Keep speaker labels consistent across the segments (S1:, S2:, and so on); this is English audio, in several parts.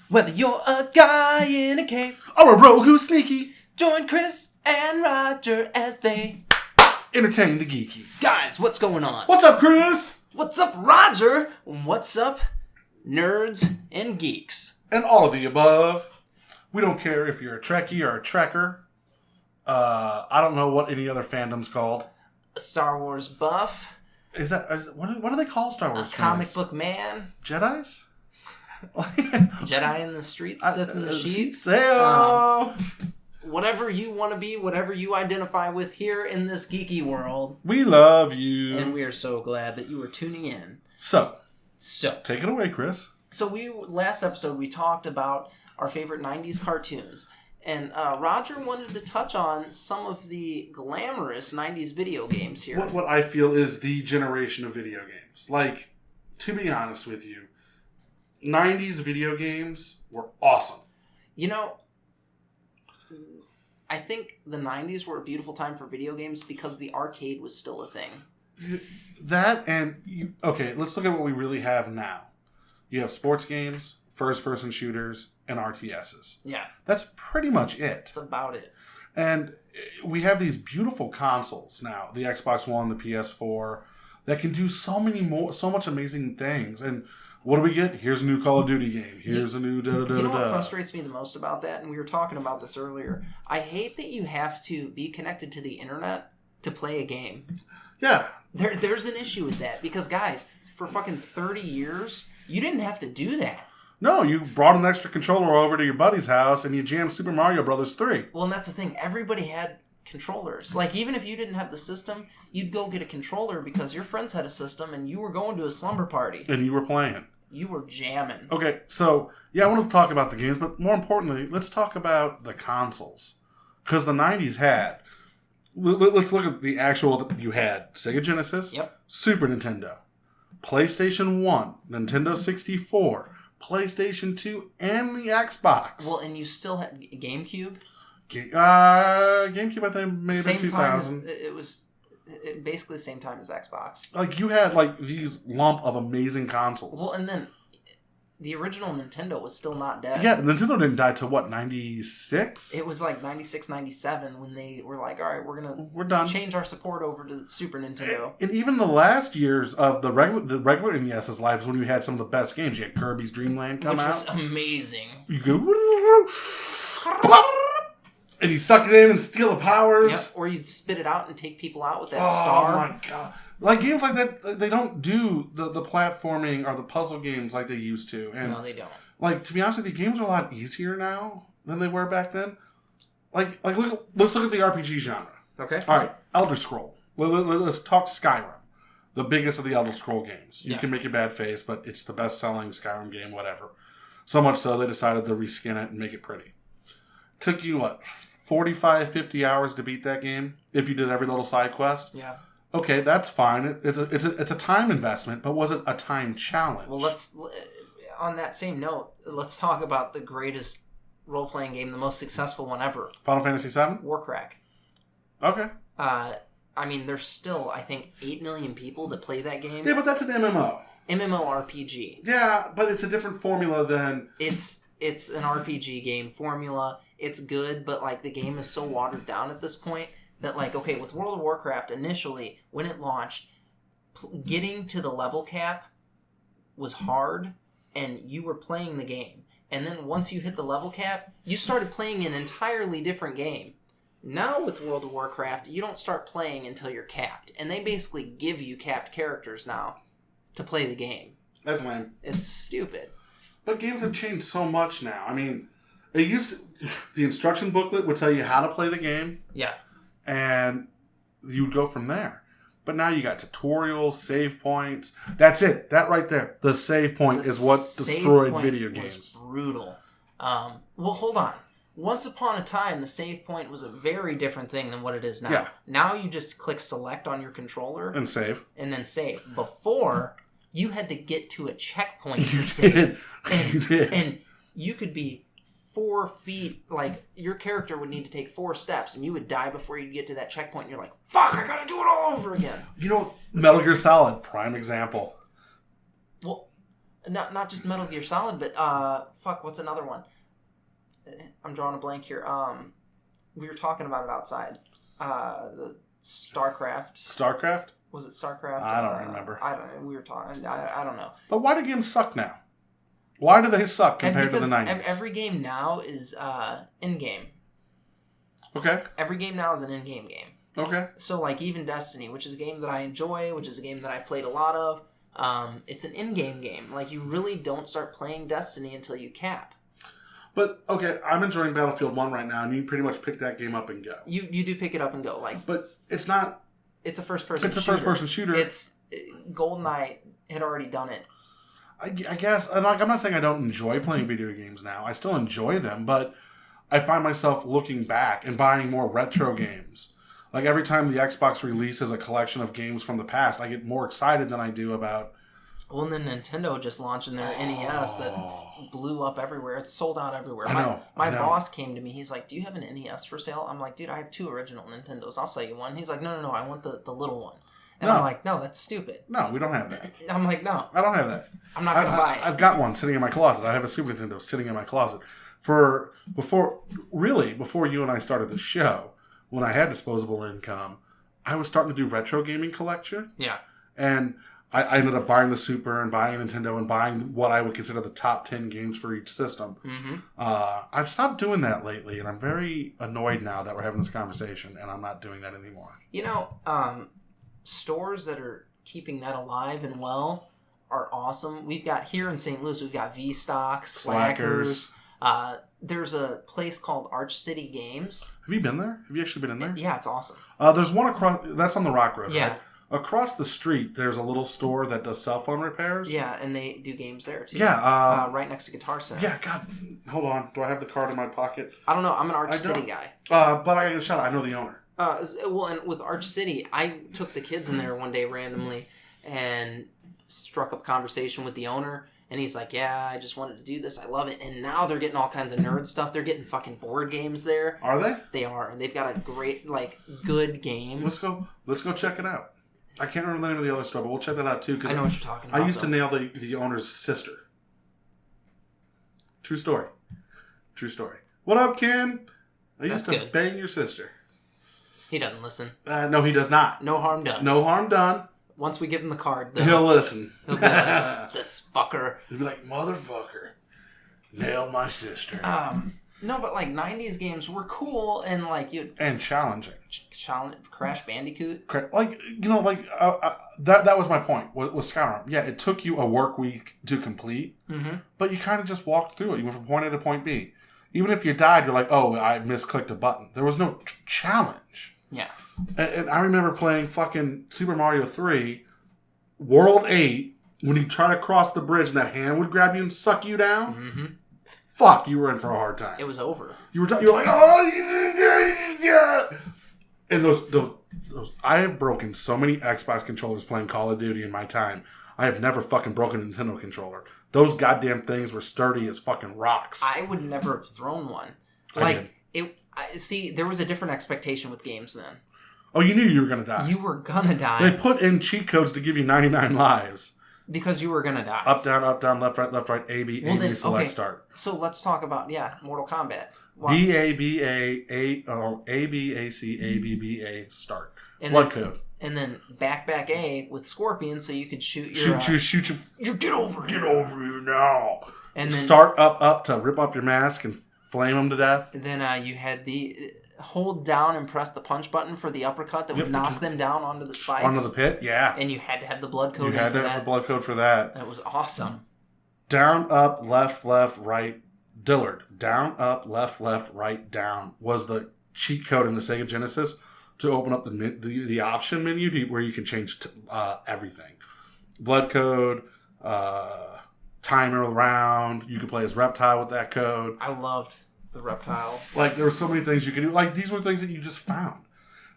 S1: Whether you're a guy in a cape
S2: or a rogue who's sneaky,
S1: join Chris and Roger as they
S2: entertain the geeky.
S1: Guys, what's going on?
S2: What's up, Chris?
S1: What's up, Roger? What's up, nerds and geeks?
S2: And all of the above. We don't care if you're a Trekkie or a Trekker. I don't know what any other fandom's called.
S1: A Star Wars buff.
S2: What do they call Star Wars
S1: fans? Comic book man.
S2: Jedis?
S1: Jedi in the streets, Sith in the sheets. Whatever you want to be, whatever you identify with here in this geeky world.
S2: We love you.
S1: And we are so glad that you are tuning in.
S2: So.
S1: Take
S2: it away, Chris.
S1: So last episode we talked about our favorite 90s cartoons. And Roger wanted to touch on some of the glamorous 90s video games here.
S2: What I feel is the generation of video games. Like, to be honest with you, 90s video games were awesome.
S1: You know, I think the 90s were a beautiful time for video games because the arcade was still a thing.
S2: That and... Okay, let's look at what we really have now. You have sports games, first-person shooters, and RTSs.
S1: Yeah.
S2: That's pretty much it.
S1: That's about it.
S2: And we have these beautiful consoles now. The Xbox One, the PS4, that can do so much amazing things. And what do we get? Here's a new Call of Duty game. Here's a new da-da-da-da-da.
S1: You know what frustrates me the most about that? And we were talking about this earlier. I hate that you have to be connected to the internet to play a game.
S2: Yeah.
S1: There's an issue with that. Because, guys, for fucking 30 years, you didn't have to do that.
S2: No, you brought an extra controller over to your buddy's house and you jammed Super Mario Brothers 3.
S1: Well, and that's the thing. Everybody had controllers. Like, even if you didn't have the system, you'd go get a controller because your friends had a system and you were going to a slumber party.
S2: And you were playing.
S1: You were jamming.
S2: Okay, so, yeah, I want to talk about the games, but more importantly, let's talk about the consoles. Because the 90s had... Let's look at the actual... You had Sega Genesis,
S1: yep.
S2: Super Nintendo, PlayStation 1, Nintendo 64... PlayStation 2 and the Xbox.
S1: Well, and you still had GameCube?
S2: GameCube, I think, maybe
S1: same
S2: 2000.
S1: Time it was basically the same time as Xbox.
S2: Like, you had, like, these lump of amazing consoles.
S1: Well, and then the original Nintendo was still not dead.
S2: Yeah, Nintendo didn't die till, what, 96?
S1: It was like 96, 97 when they were like, all right, we're
S2: done.
S1: Change our support over to the Super Nintendo.
S2: And even the last years of the regular NES's life is when you had some of the best games. You had Kirby's Dream Land come out.
S1: Which was amazing.
S2: You go... And you suck it in and steal the powers.
S1: Yep, or you'd spit it out and take people out with that star.
S2: Oh my god. Like, games like that, they don't do the platforming or the puzzle games like they used to. And,
S1: no, they don't.
S2: Like, to be honest with you, games are a lot easier now than they were back then. Let's look at the RPG genre.
S1: Okay.
S2: Alright, Elder Scroll. Let's talk Skyrim. The biggest of the Elder Scroll games. You can make a bad face, but it's the best-selling Skyrim game, whatever. So much so, they decided to reskin it and make it pretty. Took you, 45, 50 hours to beat that game? If you did every little side quest?
S1: Yeah.
S2: Okay, that's fine. It's a time investment, but was it a time challenge?
S1: Well, on that same note, let's talk about the greatest role-playing game, the most successful one ever.
S2: Final Fantasy VII?
S1: Warcraft.
S2: Okay.
S1: I mean, there's still, I think, 8 million people that play that game.
S2: Yeah, but that's an MMO.
S1: MMORPG.
S2: Yeah, but it's a different formula than...
S1: It's an RPG game formula. It's good, but, like, the game is so watered down at this point that, like, okay, with World of Warcraft, initially, when it launched, getting to the level cap was hard, and you were playing the game. And then once you hit the level cap, you started playing an entirely different game. Now with World of Warcraft, you don't start playing until you're capped. And they basically give you capped characters now to play the game.
S2: That's lame.
S1: It's stupid.
S2: But games have changed so much now. I mean, the instruction booklet would tell you how to play the game.
S1: Yeah.
S2: And you'd go from there. But now you got tutorials, save points. That's it. That right there. The save point is what destroyed video games.
S1: Was brutal. Well, hold on. Once upon a time, the save point was a very different thing than what it is now.
S2: Yeah.
S1: Now you just click select on your controller.
S2: And save.
S1: And then save. Before, you had to get to a checkpoint to save. And you could be 4 feet, like, your character would need to take 4 steps, and you would die before you'd get to that checkpoint, and you're like, fuck, I gotta do it all over again.
S2: You know, Metal Gear Solid, prime example.
S1: Well, Not just Metal Gear Solid, but fuck, what's another one? I'm drawing a blank here. We were talking about it outside. The StarCraft.
S2: StarCraft?
S1: Was it StarCraft?
S2: I don't remember.
S1: I don't know. We were talking. I don't know.
S2: But why do games suck now? Why do they suck compared to the 90s?
S1: Every game now is in-game.
S2: Okay.
S1: Every game now is an in-game game.
S2: Okay.
S1: So, like, even Destiny, which is a game that I enjoy, which is a game that I played a lot of, it's an in-game game. Like, you really don't start playing Destiny until you cap.
S2: But, okay, I'm enjoying Battlefield 1 right now, and you pretty much pick that game up and go.
S1: You do pick it up and go. Like,
S2: but it's not...
S1: It's a first-person shooter.
S2: It's a first-person shooter.
S1: GoldenEye had already done it.
S2: I guess, like, I'm not saying I don't enjoy playing video games now. I still enjoy them, but I find myself looking back and buying more retro games. Like, every time the Xbox releases a collection of games from the past, I get more excited than I do about...
S1: Well, and then Nintendo just launched their NES that blew up everywhere. It's sold out everywhere. My boss came to me. He's like, do you have an NES for sale? I'm like, dude, I have 2 original Nintendos. I'll sell you one. He's like, no, I want the little one. And I'm like, no, that's stupid.
S2: No, we don't have that.
S1: I'm like, no.
S2: I don't have that.
S1: I'm not going to buy it.
S2: I've got one sitting in my closet. I have a Super Nintendo sitting in my closet. Before you and I started the show, when I had disposable income, I was starting to do retro gaming collection.
S1: Yeah.
S2: And I ended up buying the Super and buying a Nintendo and buying what I would consider the top 10 games for each system.
S1: Mm-hmm.
S2: I've stopped doing that lately, and I'm very annoyed now that we're having this conversation, and I'm not doing that anymore.
S1: You know, stores that are keeping that alive and well are awesome. We've got here in St. Louis, we've got V-Stock, Slackers. There's a place called Arch City Games.
S2: Have you been there? Have you actually been in there?
S1: Yeah, it's awesome.
S2: There's one across... That's on the Rock Road,
S1: yeah.
S2: Right? Across the street, there's a little store that does cell phone repairs.
S1: Yeah, and they do games there, too.
S2: Yeah.
S1: Right next to Guitar Center.
S2: Yeah, God. Hold on. Do I have the card in my pocket?
S1: I don't know. I'm an Arch City guy.
S2: But I got a shout out. I know the owner.
S1: Well, and with Arch City, I took the kids in there one day randomly and struck up a conversation with the owner. And he's like, yeah, I just wanted to do this. I love it. And now they're getting all kinds of nerd stuff. They're getting fucking board games there.
S2: Are they?
S1: They are. And they've got a great, good games.
S2: Let's go check it out. I can't remember the name of the other store, but we'll check that out too.
S1: I know what you're talking about.
S2: I used to nail the owner's sister. True story. What up, Ken? I used to bang your sister.
S1: He doesn't listen.
S2: No, he does not.
S1: No harm done.
S2: No harm done.
S1: Once we give him the card, though,
S2: he'll listen.
S1: He'll be like, this fucker.
S2: He'll be like, motherfucker, nailed my sister.
S1: No, but 90s games were cool and
S2: and challenging.
S1: Crash Bandicoot.
S2: That was my point. Was Skyrim? Yeah, it took you a work week to complete, but you kind of just walked through it. You went from point A to point B. Even if you died, you're like, oh, I misclicked a button. There was no challenge.
S1: Yeah.
S2: And I remember playing fucking Super Mario 3, World 8, when you try to cross the bridge and that hand would grab you and suck you down. Mm-hmm. Fuck, you were in for a hard time.
S1: It was over.
S2: You were like, oh, yeah. And those, I have broken so many Xbox controllers playing Call of Duty in my time. I have never fucking broken a Nintendo controller. Those goddamn things were sturdy as fucking rocks.
S1: I would never have thrown one. See, there was a different expectation with games then.
S2: Oh, you knew you were going to die.
S1: You were going to die.
S2: They put in cheat codes to give you 99 lives.
S1: Because you were going to die.
S2: Up, down, left, right, A, B, select, start.
S1: So let's talk about, Mortal Kombat.
S2: Wow. B, A, B, A, B, A, C, A, B, B, A, start. Blood code.
S1: And then back A with Scorpion so you could shoot your...
S2: Shoot your...
S1: Get over here.
S2: Get over here now.
S1: And then...
S2: Start up to rip off your mask and flame them to death.
S1: And then you had the... Hold down and press the punch button for the uppercut that would knock them down onto the spikes.
S2: Onto the pit, yeah.
S1: And you had to have the blood code
S2: You had to have the blood code for that.
S1: That was awesome.
S2: Down, up, left, right, Dillard. Down, up, left, right, down was the cheat code in the Sega Genesis to open up the option menu where you can change everything. Blood code, timer around. You could play as Reptile with that code.
S1: I loved the Reptile.
S2: There were so many things you could do. These were things that you just found.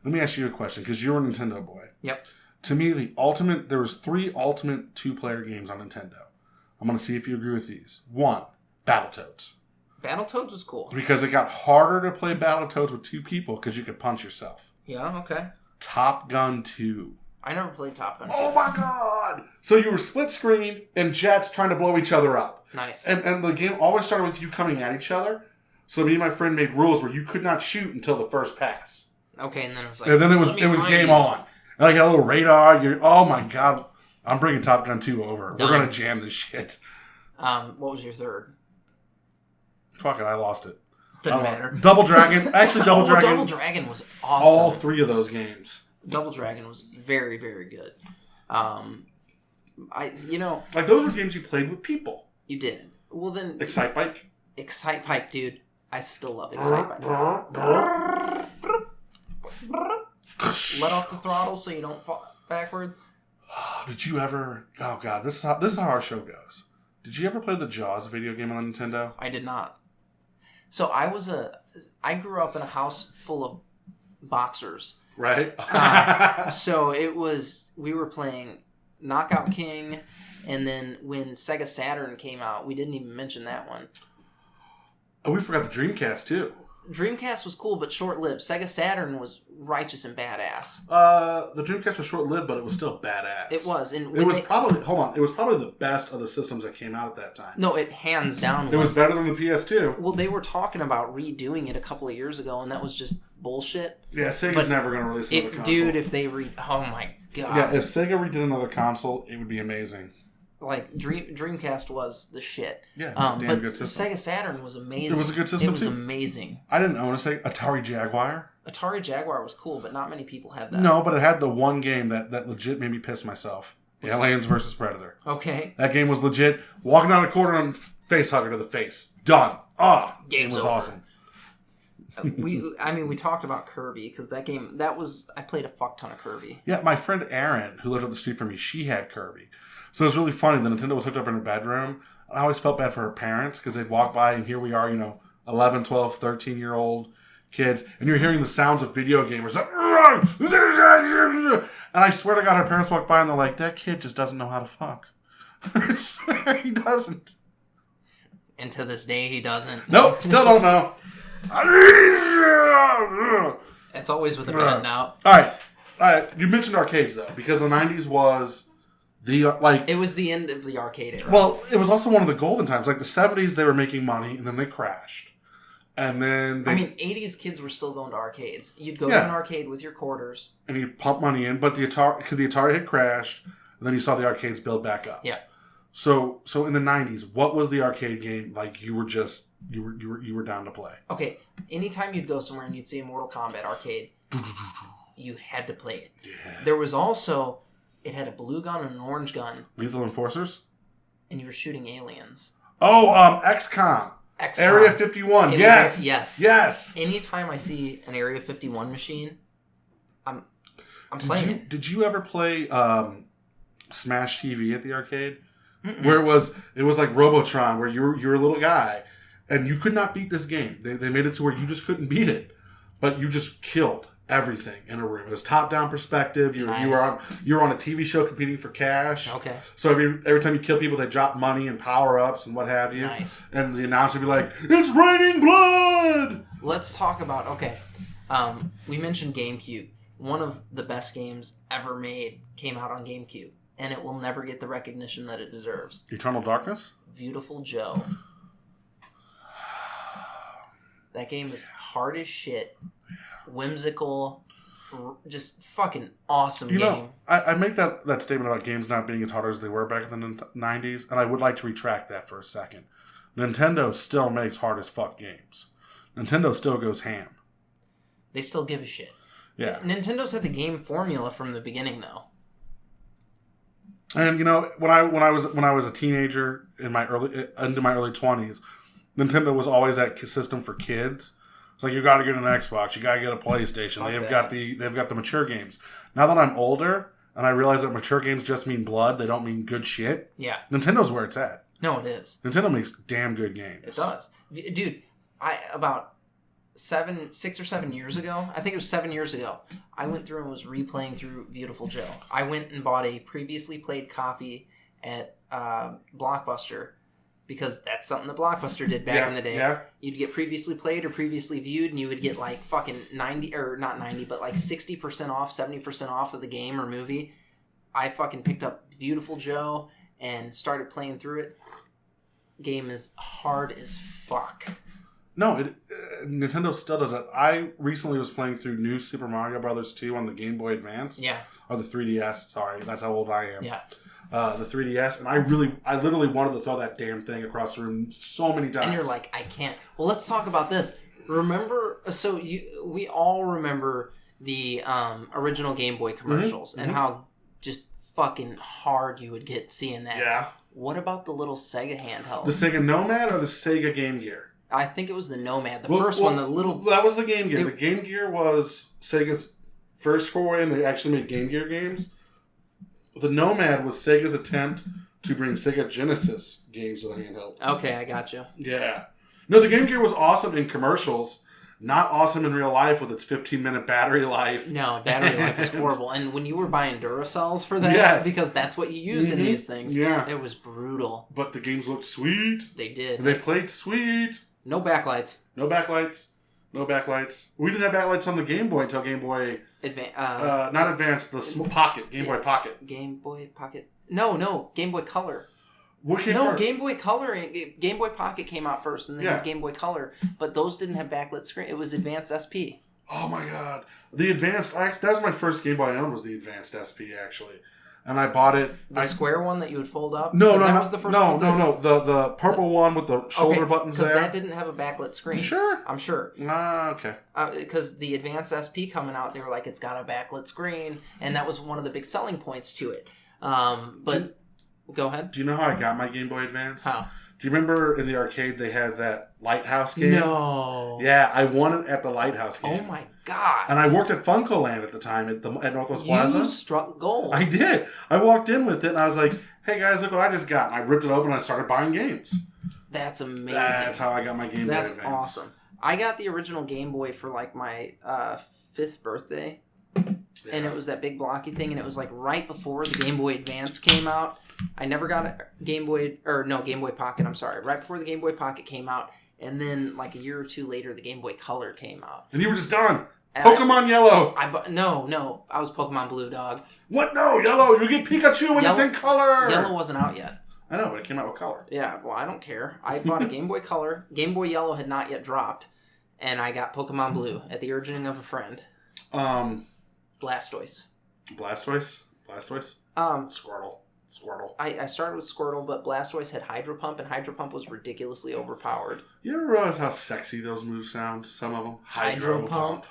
S2: Let me ask you a question, because you're a Nintendo boy.
S1: Yep.
S2: To me, there was 3 ultimate 2-player games on Nintendo. I'm going to see if you agree with these. 1, Battletoads.
S1: Battletoads was cool.
S2: Because it got harder to play Battletoads with 2 people because you could punch yourself.
S1: Yeah, okay.
S2: Top Gun 2.
S1: I never played Top Gun 2.
S2: Oh my god! So you were split screen and jets trying to blow each other up.
S1: Nice.
S2: And the game always started with you coming at each other. So me and my friend made rules where you could not shoot until the first pass.
S1: Okay, and then it was like...
S2: And then it was game on. And like a little radar. Oh my god. I'm bringing Top Gun 2 over. Done. We're going to jam this shit.
S1: What was your third?
S2: Fuck it, I lost it.
S1: Doesn't matter.
S2: Double Dragon. Actually, Double Dragon.
S1: Double Dragon was awesome.
S2: All three of those games.
S1: Double Dragon was very, very good.
S2: Like, those were games you played with people.
S1: You did. Well, then...
S2: Excite Bike.
S1: Excite Bike, dude. I still love Excite Bike. Let off the throttle so you don't fall backwards.
S2: Oh, did you ever... Oh, God. This is how our show goes. Did you ever play the Jaws video game on Nintendo?
S1: I did not. So I grew up in a house full of boxers.
S2: Right?
S1: So we were playing Knockout King, and then when Sega Saturn came out, we didn't even mention that one.
S2: Oh, we forgot the Dreamcast, too.
S1: Dreamcast was cool, but short-lived. Sega Saturn was righteous and badass.
S2: The Dreamcast was short-lived, but it was still badass.
S1: It was. And
S2: it was probably the best of the systems that came out at that time.
S1: No, it hands down
S2: was. It was better than the PS2.
S1: Well, they were talking about redoing it a couple of years ago, and that was just bullshit.
S2: Yeah, Sega's never going to release another console.
S1: Dude, if they oh my god.
S2: Yeah, if Sega redid another console, it would be amazing.
S1: Like, Dreamcast was the shit.
S2: Yeah,
S1: but
S2: good system.
S1: Sega Saturn was amazing.
S2: It was a good system,
S1: It was amazing.
S2: I didn't own a Sega. Atari Jaguar.
S1: Atari Jaguar was cool, but not many people had that.
S2: No, but it had the one game that legit made me piss myself. Aliens vs. Predator.
S1: Okay.
S2: That game was legit. Walking down the corridor and face hugger to the face. Done. Game was
S1: over.
S2: Awesome.
S1: We talked about Kirby, because I played a fuck ton of Kirby.
S2: Yeah, my friend Erin, who lived up the street from me, she had Kirby. So it was really funny. The Nintendo was hooked up in her bedroom. I always felt bad for her parents, because they'd walk by, and here we are, 11, 12, 13-year-old kids, and you're hearing the sounds of video gamers. Like, and I swear to God, her parents walk by, and they're like, that kid just doesn't know how to fuck. I swear he doesn't.
S1: And to this day, he doesn't.
S2: Nope, still don't know.
S1: It's always with a bed now.
S2: All right. You mentioned arcades, though, because the 90s was... It
S1: was the end of the arcade era.
S2: Well, it was also one of the golden times. Like the 70s, they were making money, and then they crashed. And then
S1: 80s kids were still going to arcades. You'd go to an arcade with your quarters.
S2: And you'd pump money in, but the Atari had crashed, and then you saw the arcades build back up.
S1: Yeah.
S2: So in the 90s, what was the arcade game like you were down to play?
S1: Okay, anytime you'd go somewhere and you'd see a Mortal Kombat arcade, you had to play it. Yeah. There was also... It had a blue gun and an orange gun.
S2: Lethal Enforcers?
S1: And you were shooting aliens.
S2: Oh, XCOM. Area 51. Yes. Yes.
S1: Anytime I see an Area 51 machine, I'm playing it.
S2: Did you ever play Smash TV at the arcade? Mm-mm. Where it was like Robotron, where you're a little guy, and you could not beat this game. They made it to where you just couldn't beat it, but you just killed everything in a room. It was top-down perspective. You were on a TV show competing for cash.
S1: Okay.
S2: So every time you kill people, they drop money and power-ups and what have you.
S1: Nice.
S2: And the announcer would be like, "It's raining blood!"
S1: Let's talk about, we mentioned GameCube. One of the best games ever made came out on GameCube, and it will never get the recognition that it deserves.
S2: Eternal Darkness?
S1: Beautiful Joe. That game is hard as shit. Whimsical, just fucking awesome game.
S2: I make that statement about games not being as hard as they were back in the 90s, and I would like to retract that for a second. Nintendo still makes hard as fuck games. Nintendo still goes ham.
S1: They still give a shit.
S2: Yeah.
S1: Nintendo's had the game formula from the beginning, though.
S2: And when I was a teenager into my early 20s, Nintendo was always that system for kids. It's like, you got to get an Xbox, you got to get a PlayStation. They've got the mature games. Now that I'm older and I realize that mature games just mean blood, they don't mean good shit.
S1: Yeah.
S2: Nintendo's where it's at.
S1: No, it is.
S2: Nintendo makes damn good games.
S1: It does. Dude, about 6 or 7 years ago, I think it was 7 years ago, I went through and was replaying through Beautiful Joe. I went and bought a previously played copy at Blockbuster, because that's something that Blockbuster did back in the day.
S2: Yeah.
S1: You'd get previously played or previously viewed, and you would get like fucking 90, or not 90, but like 60% off, 70% off of the game or movie. I fucking picked up Beautiful Joe and started playing through it. Game is hard as fuck.
S2: No, Nintendo still does it. I recently was playing through New Super Mario Brothers 2 on the Game Boy Advance.
S1: Yeah.
S2: Or the 3DS, sorry. That's how old I am.
S1: Yeah.
S2: The 3DS, and I literally wanted to throw that damn thing across the room so many times.
S1: And you're like, I can't. Well, let's talk about this. Remember, we all remember the original Game Boy commercials and how just fucking hard you would get seeing that.
S2: Yeah.
S1: What about the little Sega handheld?
S2: The Sega Nomad or the Sega Game Gear?
S1: I think it was the Nomad. The first one, the little...
S2: That was the Game Gear. The Game Gear was Sega's first foray, and they actually made Game Gear games. The Nomad was Sega's attempt to bring Sega Genesis games to the handheld.
S1: Okay, I gotcha.
S2: Yeah. No, the Game Gear was awesome in commercials. Not awesome in real life with its 15-minute battery life.
S1: No, battery life was horrible. And when you were buying Duracells for that, because that's what you used in these things, it was brutal.
S2: But the games looked sweet.
S1: They did.
S2: And they played sweet.
S1: No backlights.
S2: No backlights. No backlights. We didn't have backlights on the Game Boy until Game Boy... not Advanced, the Pocket. Game Boy Pocket.
S1: Game Boy Pocket. No, Game Boy Color.
S2: What came first?
S1: Game Boy Color. Game Boy Pocket came out first, and then Game Boy Color. But those didn't have backlit screen. It was Advanced SP.
S2: Oh my god. The Advanced... that was my first Game Boy I owned, was the Advanced SP, actually. And I bought it...
S1: The square one that you would fold up?
S2: No.
S1: Was the first one?
S2: No. The purple one with the shoulder buttons there.
S1: Because that didn't have a backlit screen.
S2: You sure?
S1: I'm sure.
S2: Okay.
S1: Because the Advanced SP coming out, they were like, it's got a backlit screen. And that was one of the big selling points to it. But... Go ahead.
S2: Do you know how I got my Game Boy Advance?
S1: How?
S2: Do you remember in the arcade they had that Lighthouse game?
S1: No.
S2: Yeah, I won it at the Lighthouse game.
S1: Oh my god.
S2: And I worked at Funko Land at the time at Northwest Plaza.
S1: You struck gold.
S2: I did. I walked in with it and I was like, hey guys, look what I just got. And I ripped it open and I started buying games.
S1: That's amazing.
S2: That's how I got my Game Boy Advance.
S1: That's awesome. I got the original Game Boy for like my 5th birthday. Yeah. And it was that big blocky thing, and it was like right before the Game Boy Advance came out. I never got a Game Boy Pocket, I'm sorry. Right before the Game Boy Pocket came out, and then like a year or two later, the Game Boy Color came out.
S2: And you were just done. Pokemon Yellow.
S1: No, I was Pokemon Blue, dog.
S2: What? No, Yellow. You get Pikachu when it's in color.
S1: Yellow wasn't out yet.
S2: I know, but it came out with color.
S1: Yeah, well, I don't care. I bought a Game Boy Color. Game Boy Yellow had not yet dropped, and I got Pokemon Blue at the urging of a friend. Blastoise.
S2: Blastoise? Squirtle.
S1: I started with Squirtle, but Blastoise had Hydro Pump, and Hydro Pump was ridiculously overpowered.
S2: You ever realize how sexy those moves sound? Some of them.
S1: Hydro Pump.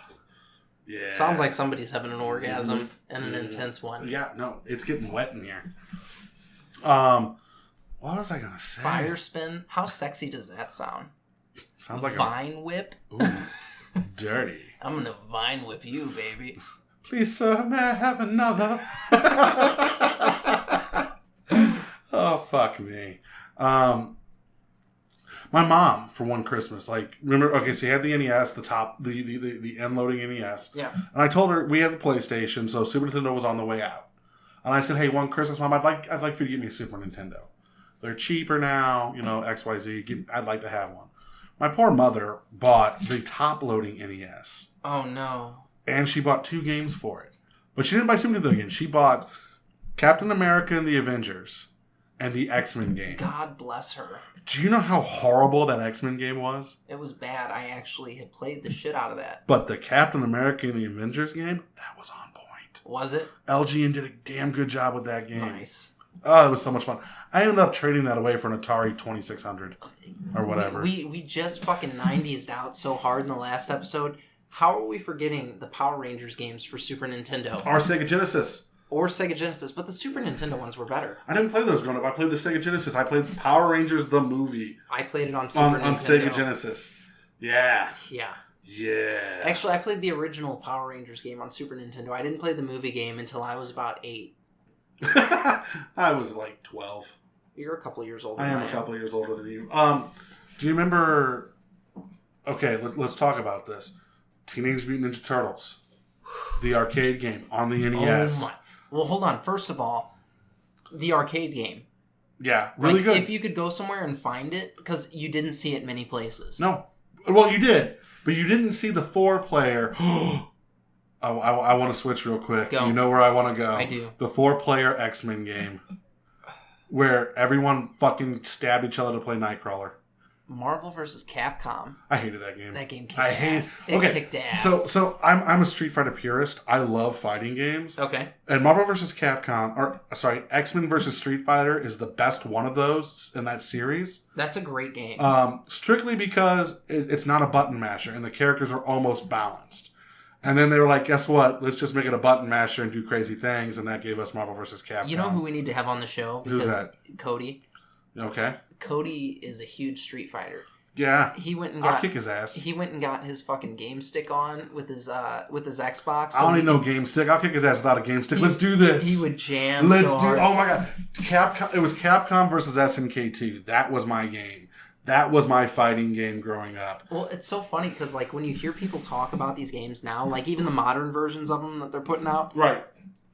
S2: Yeah.
S1: Sounds like somebody's having an orgasm and an intense one.
S2: Yeah, no, it's getting wet in here. What was I gonna say?
S1: Fire Spin. How sexy does that sound?
S2: Sounds like
S1: Vine Whip.
S2: Ooh, dirty.
S1: I'm gonna Vine Whip you, baby.
S2: Please, sir, may I have another? Oh, fuck me. My mom, for one Christmas, remember, okay, so you had the NES, the end-loading NES.
S1: Yeah.
S2: And I told her, we have a PlayStation, so Super Nintendo was on the way out. And I said, hey, one Christmas, Mom, I'd like for you to get me a Super Nintendo. They're cheaper now, XYZ. I'd like to have one. My poor mother bought the top-loading NES.
S1: Oh, no.
S2: And she bought 2 games for it. But she didn't buy Super Nintendo games. She bought Captain America and the Avengers and the X-Men game.
S1: God bless her.
S2: Do you know how horrible that X-Men game was?
S1: It was bad. I actually had played the shit out of that.
S2: But the Captain America and the Avengers game, that was on point.
S1: Was it?
S2: LGN did a damn good job with that game.
S1: Nice.
S2: Oh, it was so much fun. I ended up trading that away for an Atari 2600 or whatever.
S1: We just fucking 90s'd out so hard in the last episode. How are we forgetting the Power Rangers games for Super Nintendo?
S2: Or Sega Genesis.
S1: But the Super Nintendo ones were better.
S2: I didn't play those growing up. I played the Sega Genesis. I played Power Rangers the movie.
S1: I played it on Super Nintendo.
S2: On Sega Genesis. Yeah.
S1: Yeah.
S2: Yeah.
S1: Actually, I played the original Power Rangers game on Super Nintendo. I didn't play the movie game until I was about 8.
S2: I was like 12.
S1: You're a couple years older
S2: than I am. I am a couple years older than you. Do you remember... Okay, let's talk about this. Teenage Mutant Ninja Turtles. The arcade game on the NES.
S1: Oh my... Well, hold on. First of all, the arcade game.
S2: Yeah, really
S1: like,
S2: good.
S1: If you could go somewhere and find it, because you didn't see it many places.
S2: No. Well, you did, but you didn't see the 4-player. I want to switch real quick.
S1: Go.
S2: You know where I want to go?
S1: I do.
S2: The 4-player X-Men game. Where everyone fucking stabbed each other to play Nightcrawler.
S1: Marvel vs. Capcom.
S2: I hated that game.
S1: That game kicked ass. It kicked ass.
S2: So I'm a Street Fighter purist. I love fighting games.
S1: Okay.
S2: And Marvel vs. X-Men vs. Street Fighter is the best one of those in that series.
S1: That's a great game.
S2: Strictly because it's not a button masher and the characters are almost balanced. And then they were like, guess what? Let's just make it a button masher and do crazy things. And that gave us Marvel vs. Capcom.
S1: You know who we need to have on the show?
S2: Who's that?
S1: Cody.
S2: Okay.
S1: Cody is a huge Street Fighter.
S2: Yeah.
S1: I'll
S2: kick his ass.
S1: He went and got his fucking game stick on with his Xbox.
S2: I don't need no game stick. I'll kick his ass without a game stick. Let's do this.
S1: He would jam. Hard.
S2: Oh my god. Capcom. It was Capcom versus SNK 2. That was my game. That was my fighting game growing up.
S1: Well, it's so funny because like when you hear people talk about these games now, like even the modern versions of them that they're putting out,
S2: right?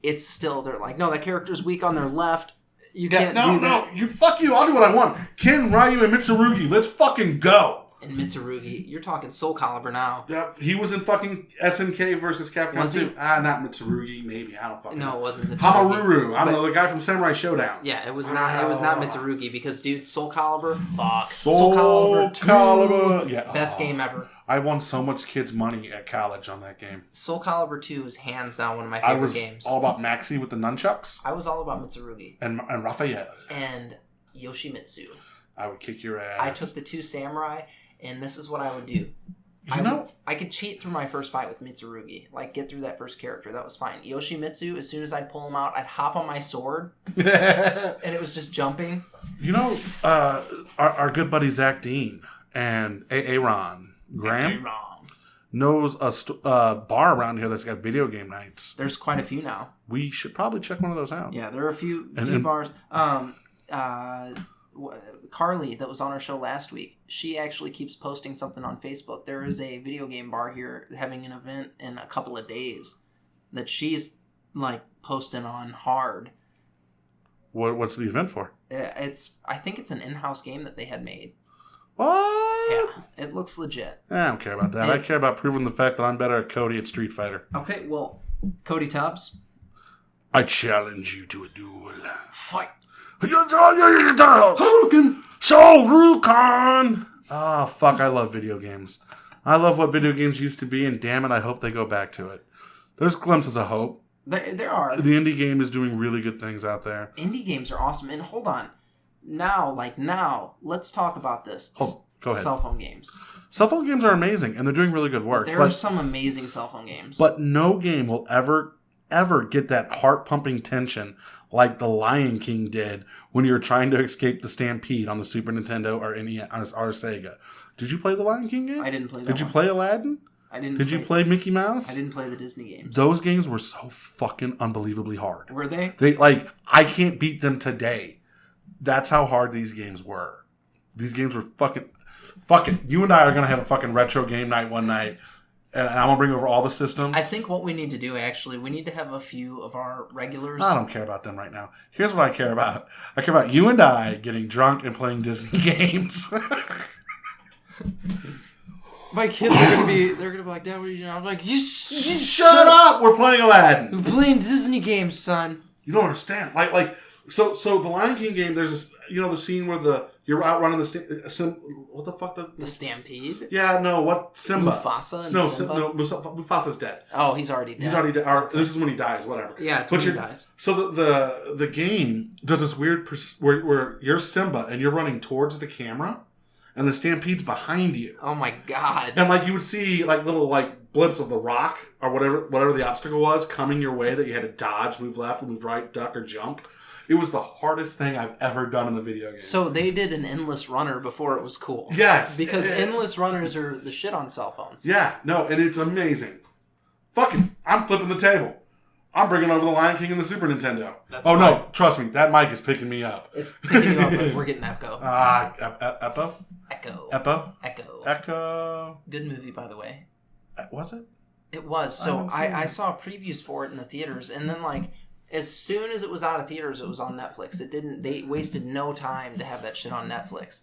S1: It's still they're like, no, that character's weak on their left. You can't do that.
S2: No, fuck you. I'll do what I want. Ken, Ryu, and Mitsurugi. Let's fucking go.
S1: And Mitsurugi, you're talking Soul Calibur now.
S2: Yep, he was in fucking SNK versus Capcom 2. Not Mitsurugi, maybe. I don't fucking know.
S1: No, it wasn't Mitsurugi.
S2: Hamaruru. I don't know, the guy from Samurai Showdown.
S1: Yeah, it was not. It was not Mitsurugi because, dude, Soul Calibur, fuck.
S2: Soul Calibur 2. Yeah.
S1: Best game ever.
S2: I won so much kids' money at college on that game.
S1: Soul Calibur 2 is hands down one of my favorite games.
S2: I was all about Maxi with the nunchucks.
S1: I was all about Mitsurugi.
S2: And Raphael.
S1: And Yoshimitsu.
S2: I would kick your ass.
S1: I took the 2 samurai, and this is what I would do. I could cheat through my first fight with Mitsurugi. Like, get through that first character. That was fine. Yoshimitsu, as soon as I'd pull him out, I'd hop on my sword. And it was just jumping.
S2: You know, our good buddy Zach Dean and Aaron Graham knows a bar around here that's got video game nights.
S1: There's quite a few now.
S2: We should probably check one of those out.
S1: Yeah, there are a few bars. Carly, that was on our show last week, she actually keeps posting something on Facebook. There is a video game bar here having an event in a couple of days that she's like posting on hard.
S2: What's the event for?
S1: I think it's an in-house game that they had made.
S2: What?
S1: Yeah, it looks legit.
S2: I don't care about that. I care about proving the fact that I'm better at Cody at Street Fighter.
S1: Okay, well, Cody Tubbs,
S2: I challenge you to a duel.
S1: Fight!
S2: Hadouken! Shoryuken! Oh, fuck, I love video games. I love what video games used to be, and damn it, I hope they go back to it. There's glimpses of hope.
S1: There are.
S2: The indie game is doing really good things out there.
S1: Indie games are awesome. And hold on. Now, let's talk about this.
S2: Go ahead.
S1: Cell phone games.
S2: Cell phone games are amazing, and they're doing really good work.
S1: There are some amazing cell phone games.
S2: But no game will ever get that heart-pumping tension like the Lion King did when you were trying to escape the Stampede on the Super Nintendo or Sega. Did you play the Lion King game?
S1: I didn't play that
S2: Did you play Aladdin?
S1: I didn't.
S2: Did you play Mickey Mouse?
S1: I didn't play the Disney games.
S2: Those games were so fucking unbelievably hard.
S1: Were they?
S2: I can't beat them today. That's how hard these games were. These games were fucking... Fuck it. You and I are going to have a fucking retro game night one night. And I'm going to bring over all the systems.
S1: I think what we need to do, actually, we need to have a few of our regulars.
S2: I don't care about them right now. Here's what I care about. I care about you and I getting drunk and playing Disney games.
S1: My kids are going to be, they're going to be like, Dad, what are you doing? I'm like, you
S2: shut up! We're playing Aladdin.
S1: We're playing Disney games, son.
S2: You don't understand. So the Lion King game, there's this, the scene where you're out running what the fuck?
S1: The Stampede?
S2: Yeah, no, what? Simba.
S1: Mufasa and Simba?
S2: No, Mufasa's dead.
S1: Oh, he's already dead.
S2: He's already dead. This is when he dies, whatever.
S1: Yeah, it's when he dies.
S2: So the game does this weird, where you're Simba and you're running towards the camera, and the Stampede's behind you.
S1: Oh my god.
S2: And you would see little blips of the rock or whatever the obstacle was coming your way that you had to dodge, move left, move right, duck, or jump. It was the hardest thing I've ever done in the video game.
S1: So they did an endless runner before it was cool.
S2: Yes.
S1: Because endless runners are the shit on cell phones.
S2: Yeah. No, and it's amazing. Fuck it. I'm flipping the table. I'm bringing over the Lion King and the Super Nintendo.
S1: That's fine.
S2: No. Trust me. That mic is picking me up.
S1: It's picking you up, but we're getting Echo.
S2: Echo?
S1: Echo. Good movie, by the way.
S2: Was it?
S1: It was. So I saw previews for it in the theaters, and then As soon as it was out of theaters, it was on Netflix. They wasted no time to have that shit on Netflix.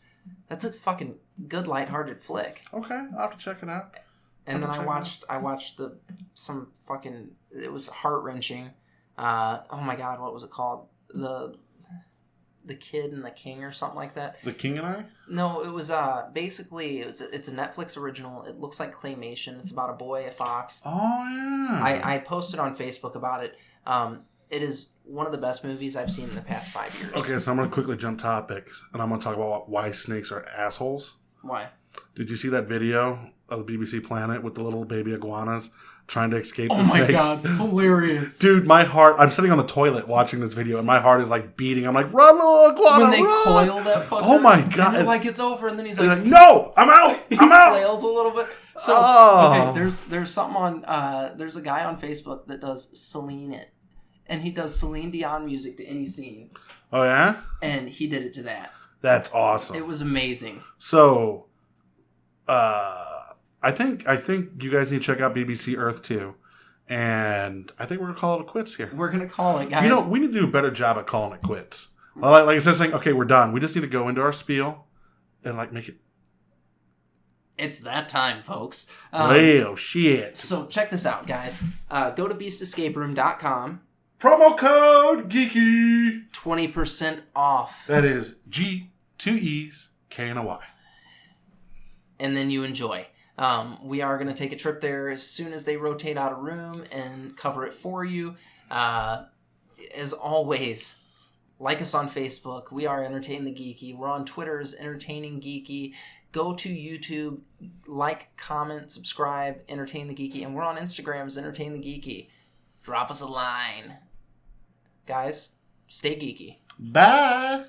S1: That's a fucking good, lighthearted flick.
S2: Okay, I'll have to check it out.
S1: And then I watched it was heart-wrenching. Oh my god, what was it called? The Kid and the King or something like that.
S2: The King and I?
S1: No, it was basically it's a Netflix original. It looks like claymation. It's about a boy, a fox.
S2: Oh yeah.
S1: I posted on Facebook about it. It is one of the best movies I've seen in the past 5 years.
S2: Okay, so I'm going to quickly jump topics, and I'm going to talk about why snakes are assholes.
S1: Why?
S2: Did you see that video of the BBC Planet with the little baby iguanas trying to escape the
S1: snakes? Oh my
S2: snakes?
S1: god, hilarious.
S2: Dude, my heart, I'm sitting on the toilet watching this video, and my heart is like beating. I'm like, run, little iguana,
S1: when they
S2: run!
S1: coil that fucker.
S2: Oh my god.
S1: And they're like, it's over, and then he's like,
S2: no, I'm out, I'm out.
S1: He flails a little bit. So, okay, there's something on, there's a guy on Facebook that does Celine it. And he does Celine Dion music to any scene.
S2: Oh, yeah?
S1: And he did it to that.
S2: That's awesome.
S1: It was amazing.
S2: So, I think you guys need to check out BBC Earth 2. And I think we're going to call it a quits here.
S1: We're going to call it, guys.
S2: You know, we need to do a better job at calling it quits. Like instead of saying, okay, we're done. We just need to go into our spiel and, like, make it.
S1: It's that time, folks.
S2: Oh, shit.
S1: So, check this out, guys. Go to beastescaperoom.com.
S2: Promo code GEEKY.
S1: 20% off.
S2: That is G, 2 E's, K and a Y.
S1: And then you enjoy. We are going to take a trip there as soon as they rotate out a room and cover it for you. As always, like us on Facebook. We are Entertain the Geeky. We're on Twitter as Entertaining Geeky. Go to YouTube, like, comment, subscribe, Entertain the Geeky. And we're on Instagram as Entertain the Geeky. Drop us a line. Guys, stay geeky.
S2: Bye.